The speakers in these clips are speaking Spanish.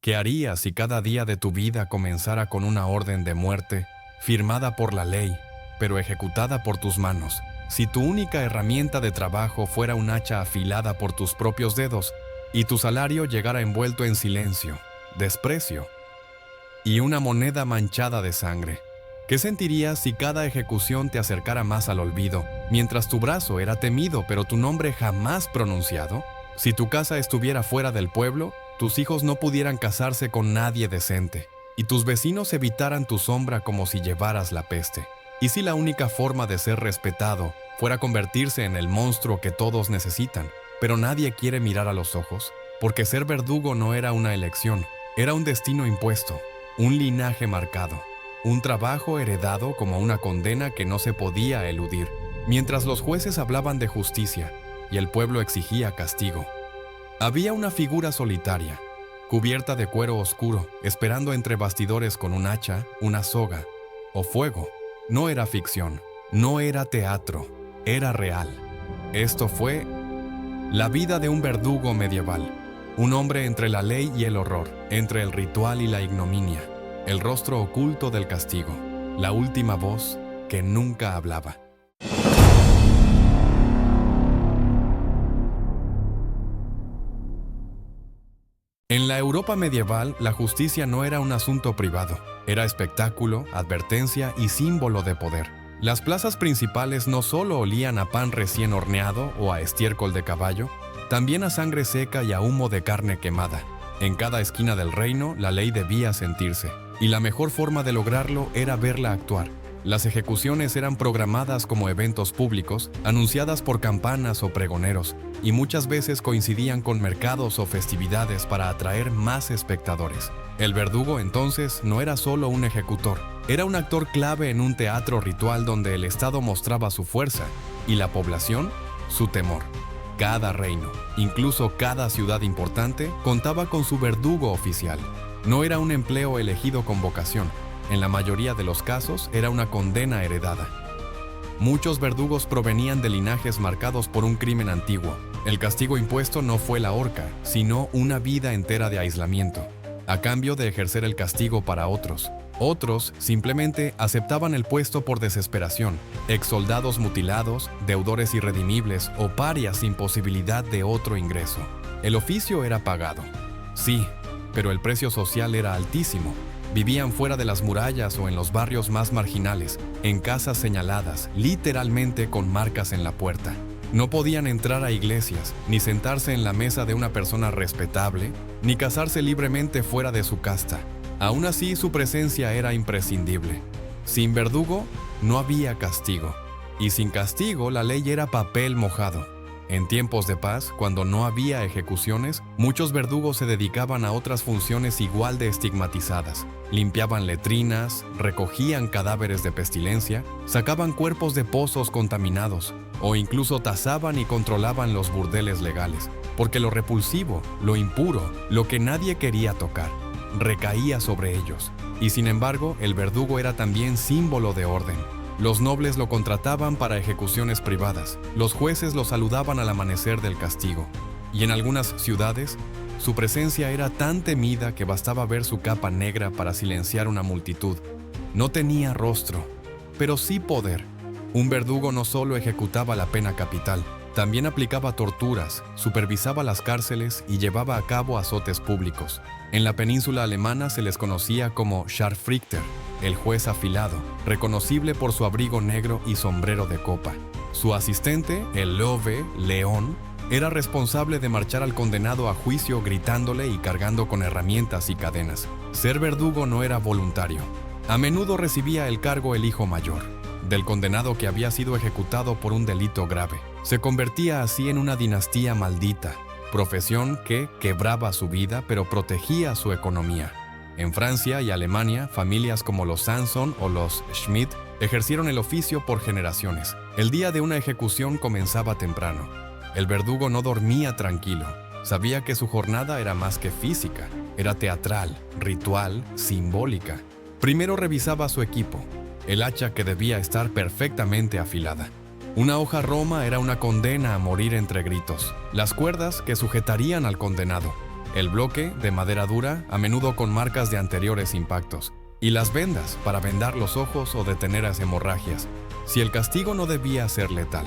¿Qué harías si cada día de tu vida comenzara con una orden de muerte, firmada por la ley, pero ejecutada por tus manos? Si tu única herramienta de trabajo fuera un hacha afilada por tus propios dedos y tu salario llegara envuelto en silencio, desprecio y una moneda manchada de sangre. ¿Qué sentirías si cada ejecución te acercara más al olvido, mientras tu brazo era temido pero tu nombre jamás pronunciado? Si tu casa estuviera fuera del pueblo, tus hijos no pudieran casarse con nadie decente, y tus vecinos evitaran tu sombra como si llevaras la peste. ¿Y si la única forma de ser respetado fuera convertirse en el monstruo que todos necesitan, pero nadie quiere mirar a los ojos? Porque ser verdugo no era una elección, era un destino impuesto, un linaje marcado, un trabajo heredado como una condena que no se podía eludir, mientras los jueces hablaban de justicia y el pueblo exigía castigo. Había una figura solitaria, cubierta de cuero oscuro, esperando entre bastidores con un hacha, una soga o fuego. No era ficción, no era teatro, era real. Esto fue la vida de un verdugo medieval, un hombre entre la ley y el horror, entre el ritual y la ignominia, el rostro oculto del castigo, la última voz que nunca hablaba. En la Europa medieval, la justicia no era un asunto privado, era espectáculo, advertencia y símbolo de poder. Las plazas principales no solo olían a pan recién horneado o a estiércol de caballo, también a sangre seca y a humo de carne quemada. En cada esquina del reino, la ley debía sentirse, y la mejor forma de lograrlo era verla actuar. Las ejecuciones eran programadas como eventos públicos, anunciadas por campanas o pregoneros, y muchas veces coincidían con mercados o festividades para atraer más espectadores. El verdugo entonces no era solo un ejecutor, era un actor clave en un teatro ritual donde el Estado mostraba su fuerza y la población su temor. Cada reino, incluso cada ciudad importante, contaba con su verdugo oficial. No era un empleo elegido con vocación. En la mayoría de los casos era una condena heredada. Muchos verdugos provenían de linajes marcados por un crimen antiguo. El castigo impuesto no fue la horca, sino una vida entera de aislamiento, a cambio de ejercer el castigo para otros. Otros simplemente aceptaban el puesto por desesperación, exsoldados mutilados, deudores irredimibles o parias sin posibilidad de otro ingreso. El oficio era pagado, sí, pero el precio social era altísimo. Vivían fuera de las murallas o en los barrios más marginales, en casas señaladas, literalmente con marcas en la puerta. No podían entrar a iglesias, ni sentarse en la mesa de una persona respetable, ni casarse libremente fuera de su casta. Aún así, su presencia era imprescindible. Sin verdugo, no había castigo. Y sin castigo, la ley era papel mojado. En tiempos de paz, cuando no había ejecuciones, muchos verdugos se dedicaban a otras funciones igual de estigmatizadas. Limpiaban letrinas, recogían cadáveres de pestilencia, sacaban cuerpos de pozos contaminados, o incluso tasaban y controlaban los burdeles legales, porque lo repulsivo, lo impuro, lo que nadie quería tocar, recaía sobre ellos. Y sin embargo, el verdugo era también símbolo de orden. Los nobles lo contrataban para ejecuciones privadas, los jueces lo saludaban al amanecer del castigo, y en algunas ciudades, su presencia era tan temida que bastaba ver su capa negra para silenciar una multitud. No tenía rostro, pero sí poder. Un verdugo no solo ejecutaba la pena capital, también aplicaba torturas, supervisaba las cárceles y llevaba a cabo azotes públicos. En la península alemana se les conocía como Scharfrichter, el juez afilado, reconocible por su abrigo negro y sombrero de copa. Su asistente, el Löwe, león, era responsable de marchar al condenado a juicio gritándole y cargando con herramientas y cadenas. Ser verdugo no era voluntario. A menudo recibía el cargo el hijo mayor, del condenado que había sido ejecutado por un delito grave. Se convertía así en una dinastía maldita, profesión que quebraba su vida pero protegía su economía. En Francia y Alemania, familias como los Sanson o los Schmidt ejercieron el oficio por generaciones. El día de una ejecución comenzaba temprano. El verdugo no dormía tranquilo. Sabía que su jornada era más que física, era teatral, ritual, simbólica. Primero revisaba su equipo, el hacha que debía estar perfectamente afilada. Una hoja roma era una condena a morir entre gritos. Las cuerdas que sujetarían al condenado. el bloque, de madera dura, a menudo con marcas de anteriores impactos, y las vendas para vendar los ojos o detener las hemorragias, si el castigo no debía ser letal.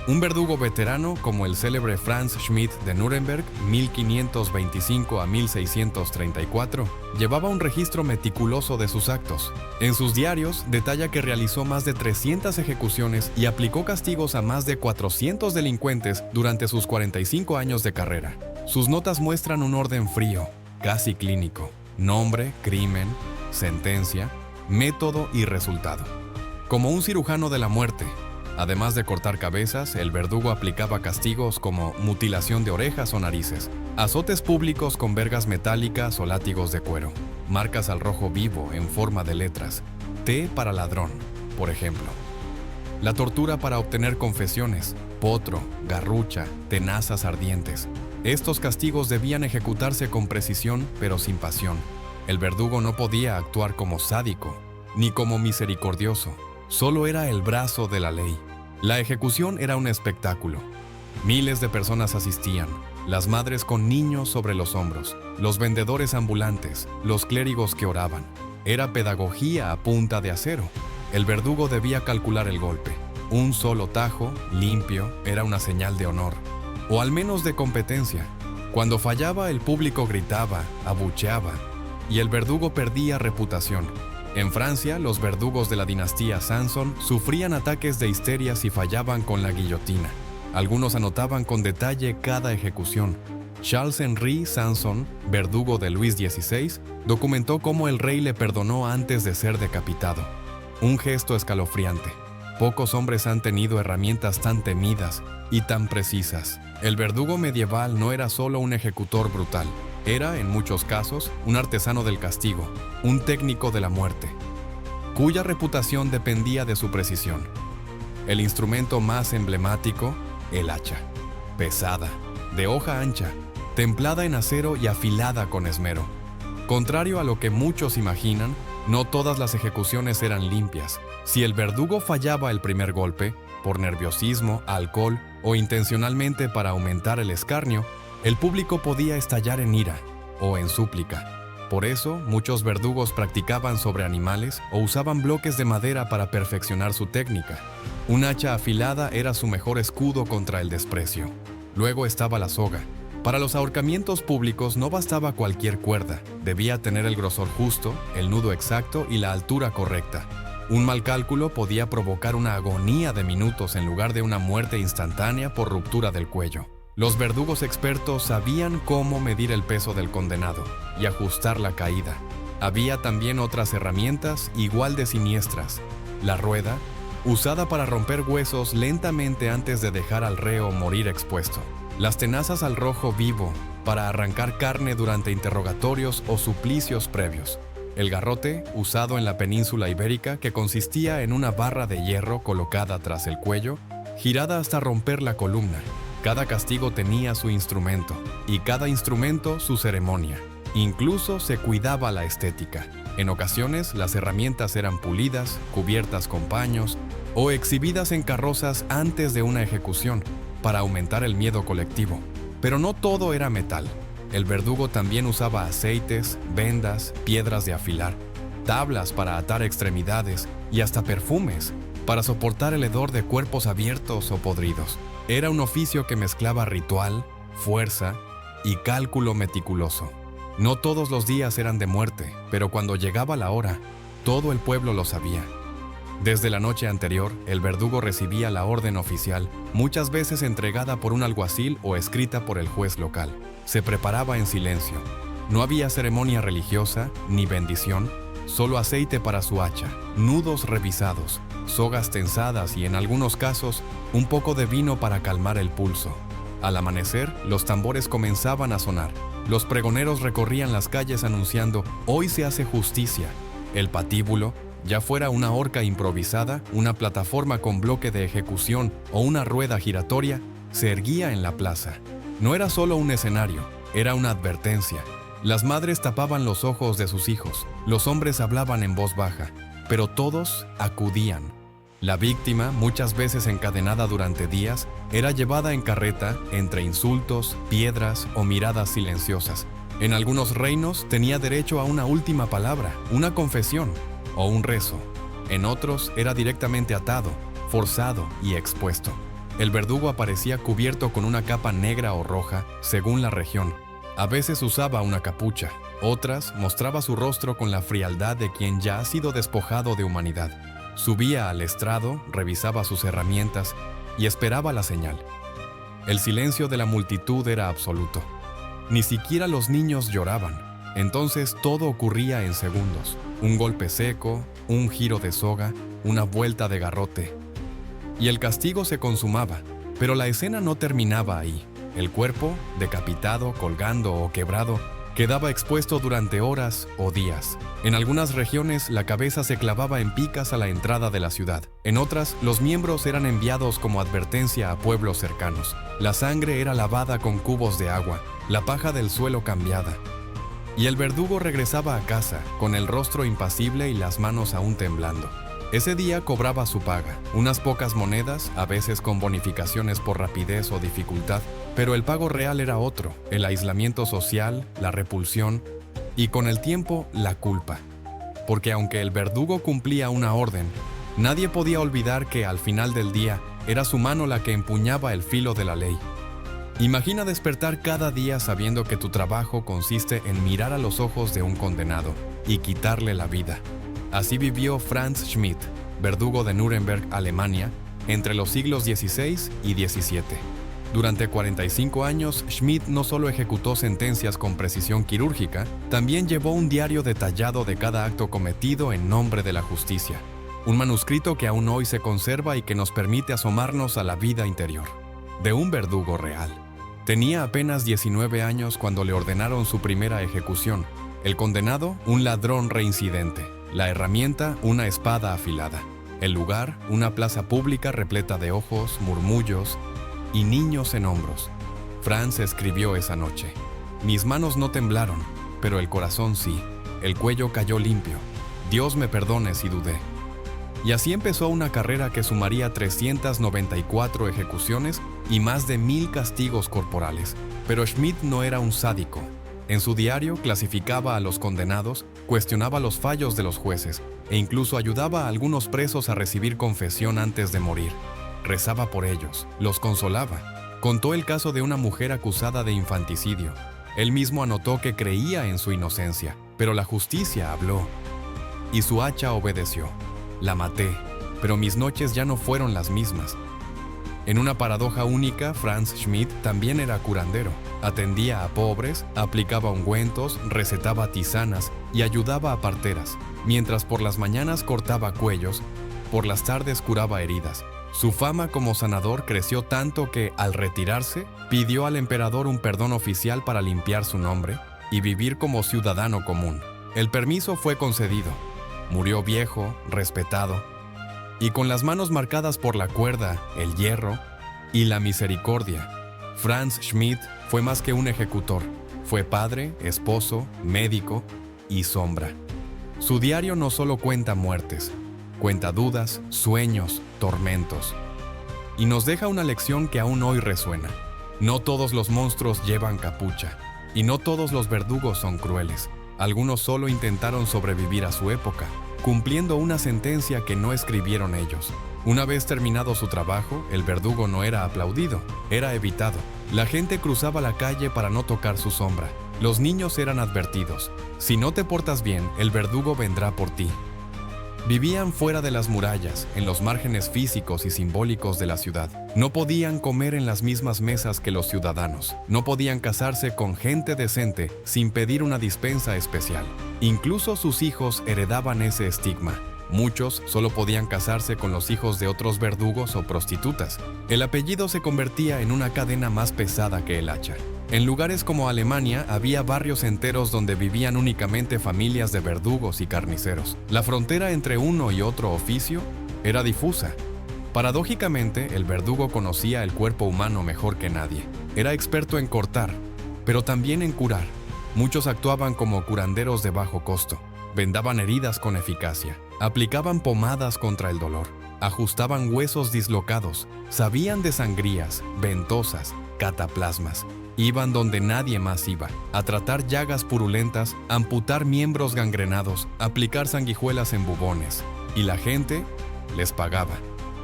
Un verdugo veterano como el célebre Franz Schmidt de Nuremberg, 1525 a 1634, llevaba un registro meticuloso de sus actos. En sus diarios detalla que realizó más de 300 ejecuciones y aplicó castigos a más de 400 delincuentes durante sus 45 años de carrera. Sus notas muestran un orden frío, casi clínico: nombre, crimen, sentencia, método y resultado. Como un cirujano de la muerte, además de cortar cabezas, el verdugo aplicaba castigos como mutilación de orejas o narices, azotes públicos con vergas metálicas o látigos de cuero, marcas al rojo vivo en forma de letras, T para ladrón, por ejemplo. La tortura para obtener confesiones, potro, garrucha, tenazas ardientes. Estos castigos debían ejecutarse con precisión, pero sin pasión. El verdugo no podía actuar como sádico, ni como misericordioso. Solo era el brazo de la ley. La ejecución era un espectáculo. Miles de personas asistían, las madres con niños sobre los hombros, los vendedores ambulantes, los clérigos que oraban. Era pedagogía a punta de acero. El verdugo debía calcular el golpe. Un solo tajo, limpio, era una señal de honor, o al menos de competencia. Cuando fallaba, el público gritaba, abucheaba, y el verdugo perdía reputación. En Francia, los verdugos de la dinastía Sanson sufrían ataques de histeria si fallaban con la guillotina. Algunos anotaban con detalle cada ejecución. Charles-Henri Sanson, verdugo de Luis XVI, documentó cómo el rey le perdonó antes de ser decapitado. Un gesto escalofriante. Pocos hombres han tenido herramientas tan temidas y tan precisas. El verdugo medieval no era solo un ejecutor brutal. Era, en muchos casos, un artesano del castigo, un técnico de la muerte, cuya reputación dependía de su precisión. El instrumento más emblemático, el hacha. Pesada, de hoja ancha, templada en acero y afilada con esmero. Contrario a lo que muchos imaginan, no todas las ejecuciones eran limpias. Si el verdugo fallaba el primer golpe, por nerviosismo, alcohol o intencionalmente para aumentar el escarnio, el público podía estallar en ira o en súplica. Por eso, muchos verdugos practicaban sobre animales o usaban bloques de madera para perfeccionar su técnica. Un hacha afilada era su mejor escudo contra el desprecio. Luego estaba la soga. Para los ahorcamientos públicos no bastaba cualquier cuerda. Debía tener el grosor justo, el nudo exacto y la altura correcta. Un mal cálculo podía provocar una agonía de minutos en lugar de una muerte instantánea por ruptura del cuello. Los verdugos expertos sabían cómo medir el peso del condenado y ajustar la caída. Había también otras herramientas igual de siniestras. La rueda, usada para romper huesos lentamente antes de dejar al reo morir expuesto. Las tenazas al rojo vivo, para arrancar carne durante interrogatorios o suplicios previos. El garrote, usado en la península ibérica, que consistía en una barra de hierro colocada tras el cuello, girada hasta romper la columna. Cada castigo tenía su instrumento, y cada instrumento su ceremonia. Incluso se cuidaba la estética. En ocasiones, las herramientas eran pulidas, cubiertas con paños, o exhibidas en carrozas antes de una ejecución, para aumentar el miedo colectivo. Pero no todo era metal. El verdugo también usaba aceites, vendas, piedras de afilar, tablas para atar extremidades y hasta perfumes, para soportar el hedor de cuerpos abiertos o podridos. Era un oficio que mezclaba ritual, fuerza y cálculo meticuloso. No todos los días eran de muerte, pero cuando llegaba la hora, todo el pueblo lo sabía. Desde la noche anterior, el verdugo recibía la orden oficial, muchas veces entregada por un alguacil o escrita por el juez local. Se preparaba en silencio. No había ceremonia religiosa ni bendición, solo aceite para su hacha, nudos revisados, sogas tensadas y, en algunos casos, un poco de vino para calmar el pulso. Al amanecer, los tambores comenzaban a sonar. Los pregoneros recorrían las calles anunciando: «Hoy se hace justicia». El patíbulo, ya fuera una horca improvisada, una plataforma con bloque de ejecución o una rueda giratoria, se erguía en la plaza. No era solo un escenario, era una advertencia. Las madres tapaban los ojos de sus hijos, los hombres hablaban en voz baja, pero todos acudían. La víctima, muchas veces encadenada durante días, era llevada en carreta entre insultos, piedras o miradas silenciosas. En algunos reinos tenía derecho a una última palabra, una confesión o un rezo. En otros era directamente atado, forzado y expuesto. El verdugo aparecía cubierto con una capa negra o roja, según la región. A veces usaba una capucha, otras mostraba su rostro con la frialdad de quien ya ha sido despojado de humanidad. Subía al estrado, revisaba sus herramientas y esperaba la señal. El silencio de la multitud era absoluto. Ni siquiera los niños lloraban. Entonces todo ocurría en segundos. Un golpe seco, un giro de soga, una vuelta de garrote. Y el castigo se consumaba, pero la escena no terminaba ahí. El cuerpo, decapitado, colgando o quebrado, quedaba expuesto durante horas o días. En algunas regiones, la cabeza se clavaba en picas a la entrada de la ciudad. En otras, los miembros eran enviados como advertencia a pueblos cercanos. La sangre era lavada con cubos de agua, la paja del suelo cambiada. Y el verdugo regresaba a casa, con el rostro impasible y las manos aún temblando. Ese día cobraba su paga, unas pocas monedas, a veces con bonificaciones por rapidez o dificultad, pero el pago real era otro, el aislamiento social, la repulsión y con el tiempo la culpa. Porque aunque el verdugo cumplía una orden, nadie podía olvidar que al final del día era su mano la que empuñaba el filo de la ley. Imagina despertar cada día sabiendo que tu trabajo consiste en mirar a los ojos de un condenado y quitarle la vida. Así vivió Franz Schmidt, verdugo de Nuremberg, Alemania, entre los siglos XVI y XVII. Durante 45 años, Schmidt no solo ejecutó sentencias con precisión quirúrgica, también llevó un diario detallado de cada acto cometido en nombre de la justicia. Un manuscrito que aún hoy se conserva y que nos permite asomarnos a la vida interior de un verdugo real. Tenía apenas 19 años cuando le ordenaron su primera ejecución. El condenado, un ladrón reincidente. La herramienta, una espada afilada. El lugar, una plaza pública repleta de ojos, murmullos y niños en hombros. Franz escribió esa noche: mis manos no temblaron, pero el corazón sí. El cuello cayó limpio. Dios me perdone si dudé. Y así empezó una carrera que sumaría 394 ejecuciones y más de 1000 castigos corporales. Pero Schmidt no era un sádico. En su diario clasificaba a los condenados, cuestionaba los fallos de los jueces e incluso ayudaba a algunos presos a recibir confesión antes de morir. Rezaba por ellos, los consolaba. Contó el caso de una mujer acusada de infanticidio. Él mismo anotó que creía en su inocencia, pero la justicia habló. Y su hacha obedeció. La maté, pero mis noches ya no fueron las mismas. En una paradoja única, Franz Schmidt también era curandero. Atendía a pobres, aplicaba ungüentos, recetaba tisanas y ayudaba a parteras, mientras por las mañanas cortaba cuellos, por las tardes curaba heridas. Su fama como sanador creció tanto que, al retirarse, pidió al emperador un perdón oficial para limpiar su nombre y vivir como ciudadano común. El permiso fue concedido. Murió viejo, respetado, y con las manos marcadas por la cuerda, el hierro y la misericordia. Franz Schmidt fue más que un ejecutor. Fue padre, esposo, médico y sombra. Su diario no solo cuenta muertes, cuenta dudas, sueños, tormentos. Y nos deja una lección que aún hoy resuena. No todos los monstruos llevan capucha, y no todos los verdugos son crueles. Algunos solo intentaron sobrevivir a su época, cumpliendo una sentencia que no escribieron ellos. Una vez terminado su trabajo, el verdugo no era aplaudido, era evitado. La gente cruzaba la calle para no tocar su sombra. Los niños eran advertidos: si no te portas bien, el verdugo vendrá por ti. Vivían fuera de las murallas, en los márgenes físicos y simbólicos de la ciudad. No podían comer en las mismas mesas que los ciudadanos. No podían casarse con gente decente sin pedir una dispensa especial. Incluso sus hijos heredaban ese estigma. Muchos solo podían casarse con los hijos de otros verdugos o prostitutas. El apellido se convertía en una cadena más pesada que el hacha. En lugares como Alemania había barrios enteros donde vivían únicamente familias de verdugos y carniceros. La frontera entre uno y otro oficio era difusa. Paradójicamente, el verdugo conocía el cuerpo humano mejor que nadie. Era experto en cortar, pero también en curar. Muchos actuaban como curanderos de bajo costo. Vendaban heridas con eficacia. Aplicaban pomadas contra el dolor. ajustaban huesos dislocados, sabían de sangrías, ventosas, cataplasmas. Iban donde nadie más iba, a tratar llagas purulentas, amputar miembros gangrenados, aplicar sanguijuelas en bubones. Y la gente les pagaba.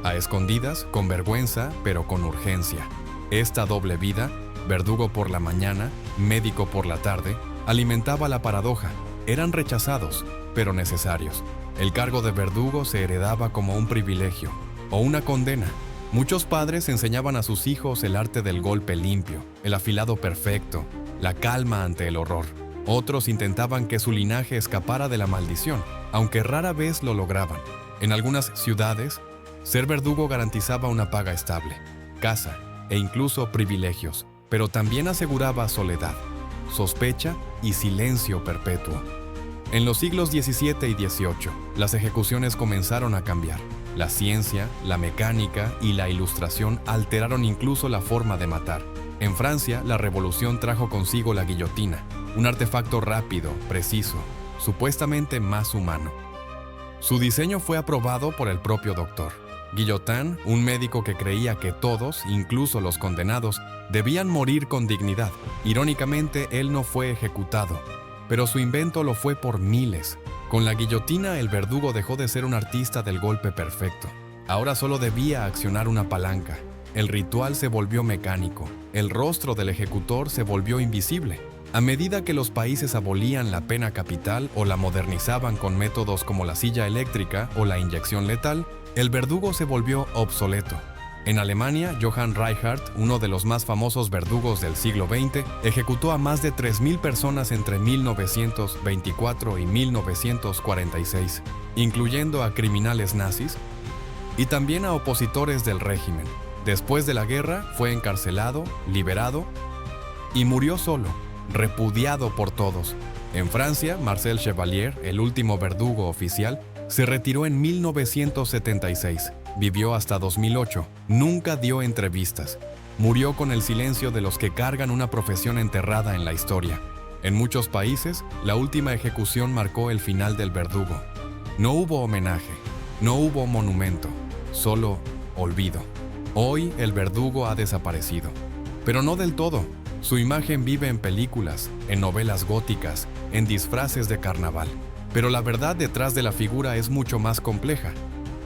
A escondidas, con vergüenza, pero con urgencia. Esta doble vida, verdugo por la mañana, médico por la tarde, alimentaba la paradoja. Eran rechazados, pero necesarios. El cargo de verdugo se heredaba como un privilegio o una condena. Muchos padres enseñaban a sus hijos el arte del golpe limpio, el afilado perfecto, la calma ante el horror. Otros intentaban que su linaje escapara de la maldición, aunque rara vez lo lograban. En algunas ciudades, ser verdugo garantizaba una paga estable, casa e incluso privilegios, pero también aseguraba soledad, sospecha y silencio perpetuo. En los siglos XVII y XVIII, las ejecuciones comenzaron a cambiar. La ciencia, la mecánica y la ilustración alteraron incluso la forma de matar. En Francia, la revolución trajo consigo la guillotina, un artefacto rápido, preciso, supuestamente más humano. Su diseño fue aprobado por el propio doctor. Guillotin, un médico que creía que todos, incluso los condenados, debían morir con dignidad. Irónicamente, él no fue ejecutado, pero su invento lo fue por miles. Con la guillotina, el verdugo dejó de ser un artista del golpe perfecto. Ahora solo debía accionar una palanca. El ritual se volvió mecánico. El rostro del ejecutor se volvió invisible. A medida que los países abolían la pena capital o la modernizaban con métodos como la silla eléctrica o la inyección letal, el verdugo se volvió obsoleto. En Alemania, Johann Reinhardt, uno de los más famosos verdugos del siglo XX, ejecutó a más de 3.000 personas entre 1924 y 1946, incluyendo a criminales nazis y también a opositores del régimen. Después de la guerra, fue encarcelado, liberado y murió solo, repudiado por todos. En Francia, Marcel Chevalier, el último verdugo oficial, se retiró en 1976. Vivió hasta 2008, nunca dio entrevistas. Murió con el silencio de los que cargan una profesión enterrada en la historia. En muchos países, la última ejecución marcó el final del verdugo. No hubo homenaje, no hubo monumento, solo olvido. Hoy el verdugo ha desaparecido, pero no del todo. Su imagen vive en películas, en novelas góticas, en disfraces de carnaval. Pero la verdad detrás de la figura es mucho más compleja.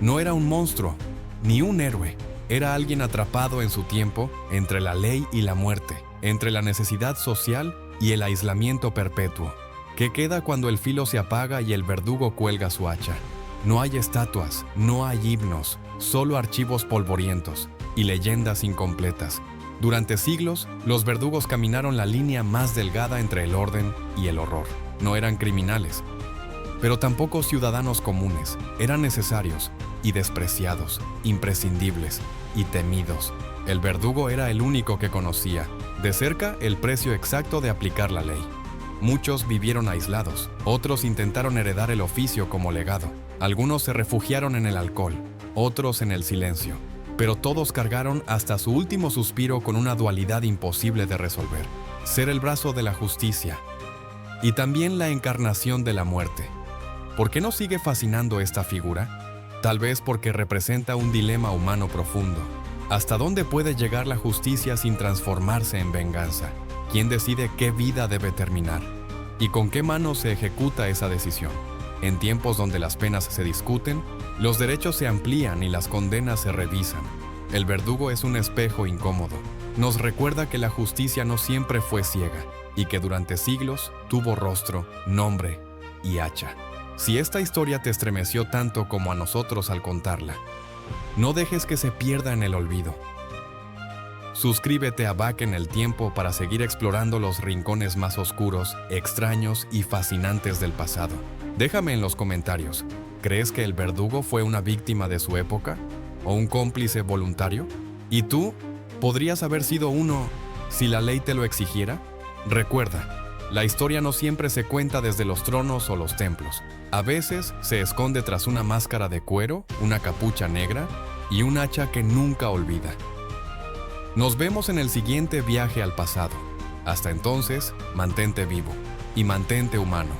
No era un monstruo, ni un héroe. Era alguien atrapado en su tiempo, entre la ley y la muerte, entre la necesidad social y el aislamiento perpetuo. ¿Qué queda cuando el filo se apaga y el verdugo cuelga su hacha? No hay estatuas, no hay himnos, solo archivos polvorientos y leyendas incompletas. Durante siglos, los verdugos caminaron la línea más delgada entre el orden y el horror. No eran criminales, pero tampoco ciudadanos comunes. Eran necesarios y despreciados, imprescindibles y temidos. El verdugo era el único que conocía, de cerca, el precio exacto de aplicar la ley. Muchos vivieron aislados, otros intentaron heredar el oficio como legado. Algunos se refugiaron en el alcohol, otros en el silencio. Pero todos cargaron hasta su último suspiro con una dualidad imposible de resolver: ser el brazo de la justicia y también la encarnación de la muerte. ¿Por qué nos sigue fascinando esta figura? Tal vez porque representa un dilema humano profundo. ¿Hasta dónde puede llegar la justicia sin transformarse en venganza? ¿Quién decide qué vida debe terminar? ¿Y con qué mano se ejecuta esa decisión? En tiempos donde las penas se discuten, los derechos se amplían y las condenas se revisan. El verdugo es un espejo incómodo. Nos recuerda que la justicia no siempre fue ciega y que durante siglos tuvo rostro, nombre y hacha. Si esta historia te estremeció tanto como a nosotros al contarla, no dejes que se pierda en el olvido. Suscríbete a Back en el Tiempo para seguir explorando los rincones más oscuros, extraños y fascinantes del pasado. Déjame en los comentarios, ¿crees que el verdugo fue una víctima de su época? ¿O un cómplice voluntario? ¿Y tú? ¿Podrías haber sido uno si la ley te lo exigiera? Recuerda, la historia no siempre se cuenta desde los tronos o los templos. A veces se esconde tras una máscara de cuero, una capucha negra y un hacha que nunca olvida. Nos vemos en el siguiente viaje al pasado. Hasta entonces, mantente vivo y mantente humano.